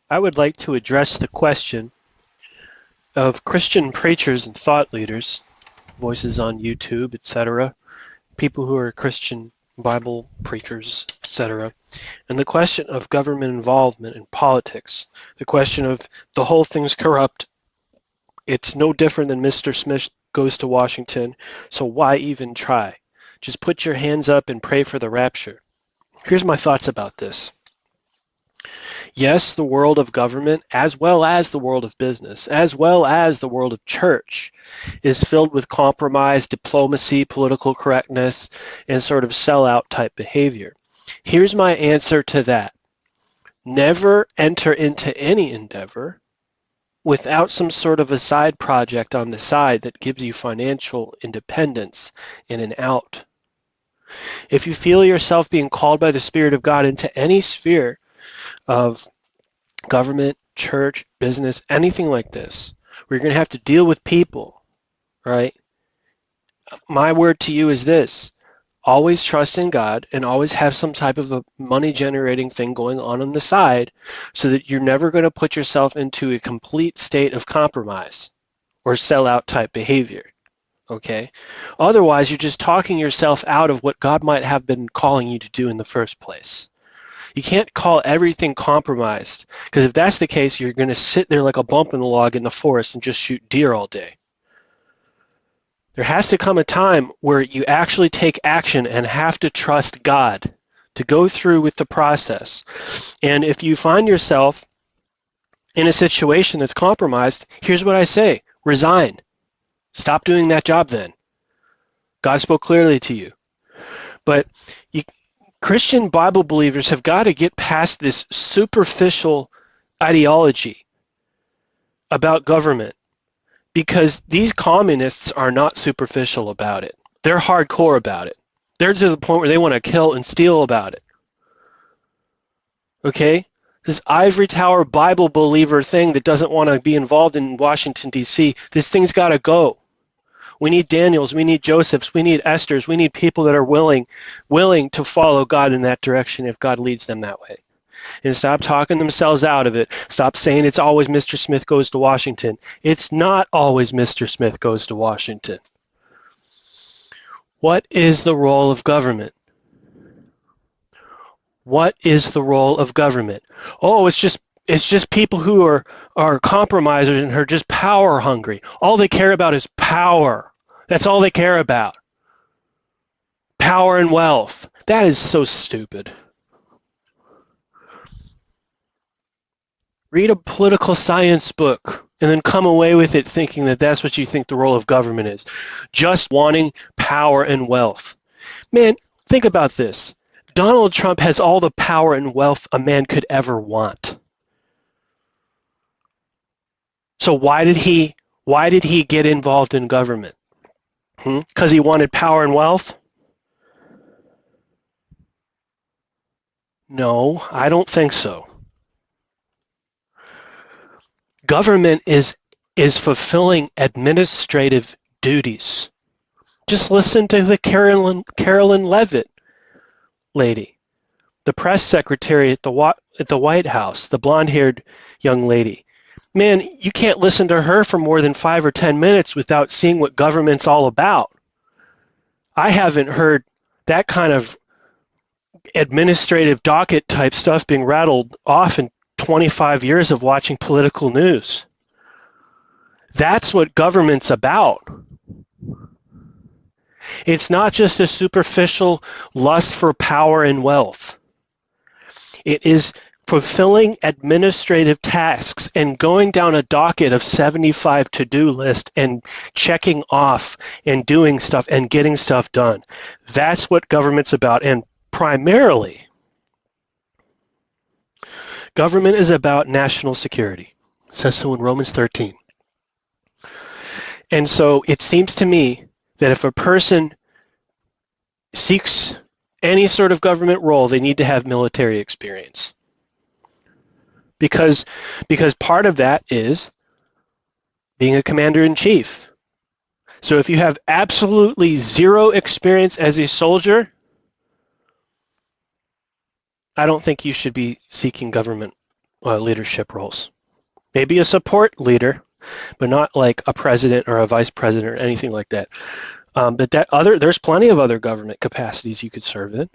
I would like to address the question of Christian preachers and thought leaders, voices on YouTube, etc., people who are Christian Bible preachers, etc., and the question of government involvement in politics, the question of the whole thing's corrupt. It's no different than Mr. Smith goes to Washington, so why even try? Just put your hands up and pray for the rapture. Here's my thoughts about this. Yes, the world of government, as well as the world of business, as well as the world of church, is filled with compromise, diplomacy, political correctness, and sort of sellout type behavior. Here's my answer to that. Never enter into any endeavor without some sort of a side project on the side that gives you financial independence and an out. If you feel yourself being called by the Spirit of God into any sphere of government, church, business, anything like this, where you're going to have to deal with people, right? My word to you is this. Always trust in God and always have some type of a money-generating thing going on the side so that you're never going to put yourself into a complete state of compromise or sellout type behavior, okay? Otherwise, you're just talking yourself out of what God might have been calling you to do in the first place. You can't call everything compromised, because if that's the case, you're going to sit there like a bump in the log in the forest and just shoot deer all day. There has to come a time where you actually take action and have to trust God to go through with the process. And if you find yourself in a situation that's compromised, here's what I say: resign. Stop doing that job then. God spoke clearly to you. But Christian Bible believers have got to get past this superficial ideology about government, because these communists are not superficial about it. They're hardcore about it. They're to the point where they want to kill and steal about it. Okay? This ivory tower Bible believer thing that doesn't want to be involved in Washington, D.C., this thing's got to go. We need Daniels, we need Josephs, we need Esthers, we need people that are willing to follow God in that direction if God leads them that way. And stop talking themselves out of it. Stop saying it's always Mr. Smith goes to Washington. It's not always Mr. Smith goes to Washington. What is the role of government? What is the role of government? Oh, it's just people who are compromisers and are just power hungry. All they care about is power. That's all they care about. Power and wealth. That is so stupid. Read a political science book and then come away with it thinking that that's what you think the role of government is. Just wanting power and wealth. Man, think about this. Donald Trump has all the power and wealth a man could ever want. So why did he get involved in government? Because he wanted power and wealth? No, I don't think so. Government is fulfilling administrative duties. Just listen to the Carolyn Levitt lady, the press secretary at the White House, the blonde-haired young lady. Man, you can't listen to her for more than 5 or 10 minutes without seeing what government's all about. I haven't heard that kind of administrative docket type stuff being rattled off in 25 years of watching political news. That's what government's about. It's not just a superficial lust for power and wealth. It is fulfilling administrative tasks and going down a docket of 75 to-do list and checking off and doing stuff and getting stuff done. That's what government's about. And primarily, government is about national security. It says so in Romans 13. And so it seems to me that if a person seeks any sort of government role, they need to have military experience. Because part of that is being a commander-in-chief. So if you have absolutely zero experience as a soldier, I don't think you should be seeking government leadership roles. Maybe a support leader, but not like a president or a vice president or anything like that. But there's plenty of other government capacities you could serve in.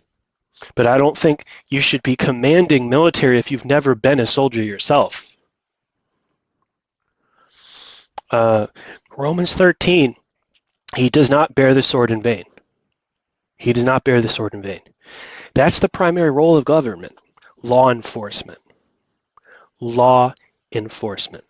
But I don't think you should be commanding military if you've never been a soldier yourself. Romans 13, he does not bear the sword in vain. He does not bear the sword in vain. That's the primary role of government, law enforcement. Law enforcement.